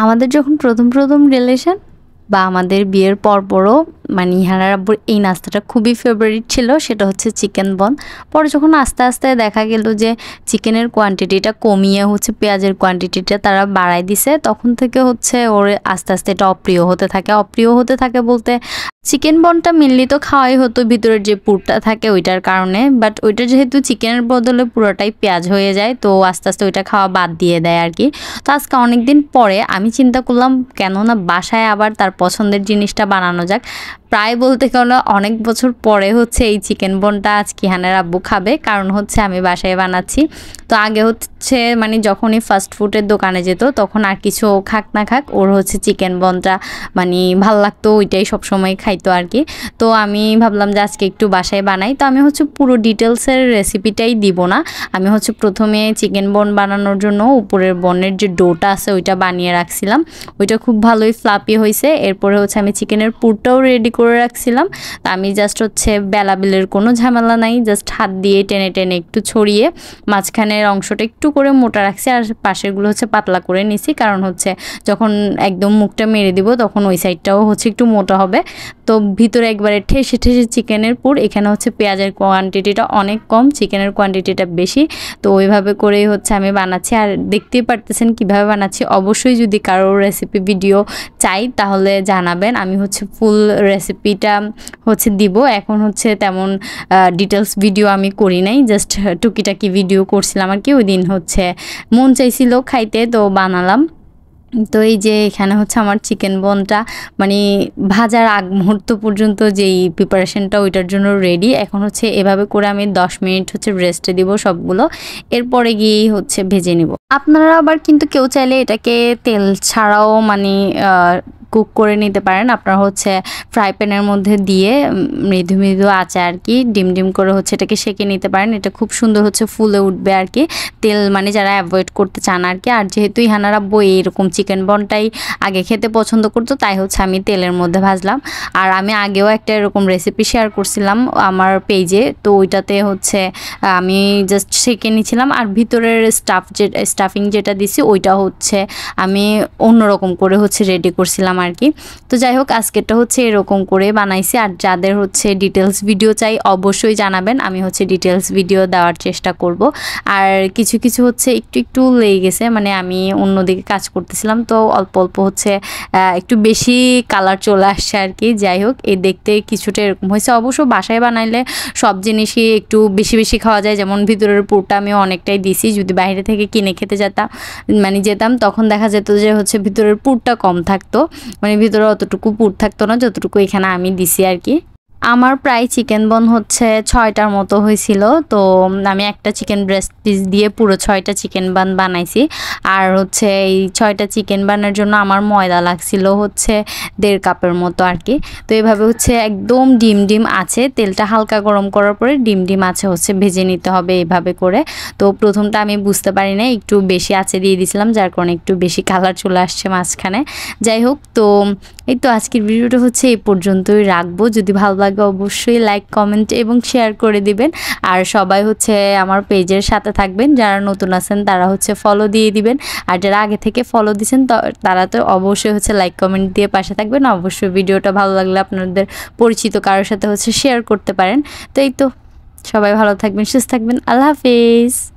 আমাদের যখন প্রথম রিলেশন বা আমাদের বিয়ের পরপরও মানে ইহানার আব্বুর এই নাস্তাটা খুবই ফেভারিট ছিল, সেটা হচ্ছে চিকেন বন। পরে যখন আস্তে আস্তে দেখা গেল যে চিকেনের কোয়ান্টিটিটা কমিয়ে হচ্ছে পেঁয়াজের কোয়ান্টিটিটা তারা বাড়াই দিছে, তখন থেকে হচ্ছে ওর আস্তে আস্তে এটা অপ্রিয় হতে থাকে বলতে চিকেন বনটা মেনলি তো খাওয়াই হতো ভিতরের যে পুরটা থাকে ওইটার কারণে, বাট ওইটা যেহেতু চিকেনের বদলে পুরোটাই পেঁয়াজ হয়ে যায় তো আস্তে আস্তে ওইটা খাওয়া বাদ দিয়ে দেয় আর কি। তো আজকে অনেকদিন পরে আমি চিন্তা করলাম কেন না বাসায় আবার তার পছন্দের জিনিসটা বানানো যাক। প্রায় বলতে গেলে অনেক বছর পরে হচ্ছে এই চিকেন বনটা আজকে ইহানের আব্বু খাবে, কারণ হচ্ছে আমি বাসায় বানাচ্ছি। তো আগে হচ্ছে মানে যখনই ফাস্ট ফুডের দোকানে যেত তখন আর কিছু খাক না খাক ওর হচ্ছে চিকেন বনটা মানে ভাল লাগতো, ওইটাই সবসময় খাইতো আর কি। তো আমি ভাবলাম যে আজকে একটু বাসায় বানাই। তো আমি হচ্ছে পুরো ডিটেলসের রেসিপিটাই দিব না, আমি হচ্ছে প্রথমে চিকেন বন বানানোর জন্য উপরের বনের যে ডোটা আছে ওইটা বানিয়ে রাখছিলাম, ওইটা খুব ভালোই ফ্লাপি হয়েছে। এরপরে হচ্ছে আমি চিকেনের পুরটাও রেডি করে রাখছিলাম। তো আমি জাস্ট হচ্ছে বেলাবেলের কোনো ঝামেলা নাই, জাস্ট হাত দিয়ে টেনে টেনে একটু ছড়িয়ে মাঝখানের অংশটা একটু করে মোটা রাখছি আর পাশেরগুলো হচ্ছে পাতলা করে নিছি, কারণ হচ্ছে যখন একদম মুখটা মেরে দিব তখন ওই সাইডটাও হচ্ছে একটু মোটা হবে। তো ভিতরে একবারে ঠেসে ঠেসে চিকেনের পুর, এখানে হচ্ছে পেঁয়াজের কোয়ান্টিটিটা অনেক কম, চিকেনের কোয়ান্টিটিটা বেশি। তো ওইভাবে করেই হচ্ছে আমি বানাচ্ছি আর দেখতেই পারতেছেন কিভাবে বানাচ্ছি। অবশ্যই যদি কারোর রেসিপি ভিডিও চাই তাহলে জানাবেন, আমি হচ্ছে ফুল রেসিপিটা হচ্ছে দিব। এখন হচ্ছে তেমন ডিটেলস ভিডিও আমি করি নাই, জাস্ট টুকিটাকি ভিডিও করছিলাম আর কি। ওই দিন হচ্ছে মন চাইছিল খাইতে তো বানালাম। তো এই যে এখানে হচ্ছে আমার চিকেন বনটা মানে ভাজার আগ মুহূর্ত পর্যন্ত যেই প্রিপারেশনটা ওইটার জন্য রেডি। এখন হচ্ছে এভাবে করে আমি 10 মিনিট হচ্ছে রেস্টে দিব সবগুলো, এরপরে গিয়েই হচ্ছে ভেজে নিব। আপনারা আবার কিন্তু কেউ চাইলে এটাকে তেল ছাড়াও মানে কুক করে নিতে পারেন। আপনারা হচ্ছে ফ্রাই প্যানের মধ্যে দিয়ে মৃদু মৃদু আঁচে আর কি ডিম ডিম করে হচ্ছে এটাকে সেঁকে নিতে পারেন, এটা খুব সুন্দর হচ্ছে ফুলে উঠবে আর কি। তেল মানে যারা অ্যাভয়েড করতে চান আর কি। আর যেহেতু ইহানারা বই এরকম চিকেন বনটাই আগে খেতে পছন্দ করতো তাই হচ্ছে আমি তেলের মধ্যে ভাজলাম। আর আমি আগেও একটা এরকম রেসিপি শেয়ার করছিলাম আমার পেজে, তো ওইটাতে হচ্ছে আমি জাস্ট সেঁকে নিয়েছিলাম আর ভিতরের স্টাফিং যেটা দিছি ওইটা হচ্ছে আমি অন্যরকম করে হচ্ছে রেডি করছিলাম আর কি। তো যাই হোক আজকেরটা হচ্ছে এরকম করে বানাইছি। আর যাদের হচ্ছে ডিটেলস ভিডিও চাই অবশ্যই জানাবেন, আমি হচ্ছে ডিটেলস ভিডিও দেওয়ার চেষ্টা করব। আর কিছু কিছু হচ্ছে একটু লেগে গেছে, মানে আমি অন্যদিকে কাজ করতেছিলাম তো অল্প অল্প হচ্ছে একটু বেশি কালার চলে আসছে আর কি। যাই হোক এই দেখতে কিছুটা এরকম হয়েছে। অবশ্য বাসায় বানাইলে সব জিনিসই একটু বেশি বেশি খাওয়া যায়, যেমন ভিতরের পুরটা আমি অনেকটাই দিছি। যদি বাইরে থেকে কিনে খেতে যেতাম তখন দেখা যেত যে হচ্ছে ভিতরের পুরটা কম থাকতো, মানে ভিতরে অতটুকু পুর থাকতো না যতটুকু এখানে আমি দিছি আর কি। আমার প্রায় চিকেন বন হচ্ছে 6টার মতো হয়েছিল। তো আমি একটা চিকেন ব্রেস্ট পিস দিয়ে পুরো 6টা চিকেন বান বানাইছি। আর হচ্ছে এই 6টা চিকেন বানের জন্য আমার ময়দা লাগছিল হচ্ছে 1.5 কাপের মতো আর কি। তো এভাবে হচ্ছে একদম ডিম আছে, তেলটা হালকা গরম করার পরে ডিম আছে হচ্ছে ভেজে নিতে হবে এইভাবে করে। তো প্রথমটা আমি বুঝতে পারি না, একটু বেশি আছে দিয়ে দিয়েছিলাম যার কারণে একটু বেশি কালার চলে আসছে মাঝখানে। যাই হোক তো এই তো আজকের ভিডিওটা হচ্ছে এই পর্যন্তই রাখবো। যদি ভালো লাগে অবশ্যই লাইক কমেন্ট এবং শেয়ার করে দিবেন। আর সবাই হচ্ছে আমার পেজের সাথে থাকবেন, যারা নতুন আছেন তারা হচ্ছে ফলো দিয়ে দিবেন। আর যারা আগে থেকে ফলো দিয়েছেন তারা তো অবশ্যই হচ্ছে লাইক কমেন্ট দিয়ে পাশে থাকবেন। অবশ্যই ভিডিওটা ভালো লাগলে আপনাদের পরিচিত কারোর সাথে হচ্ছে শেয়ার করতে পারেন। তো এই তো সবাই ভালো থাকবেন, সুস্থ থাকবেন, আল্লাহ হাফিজ।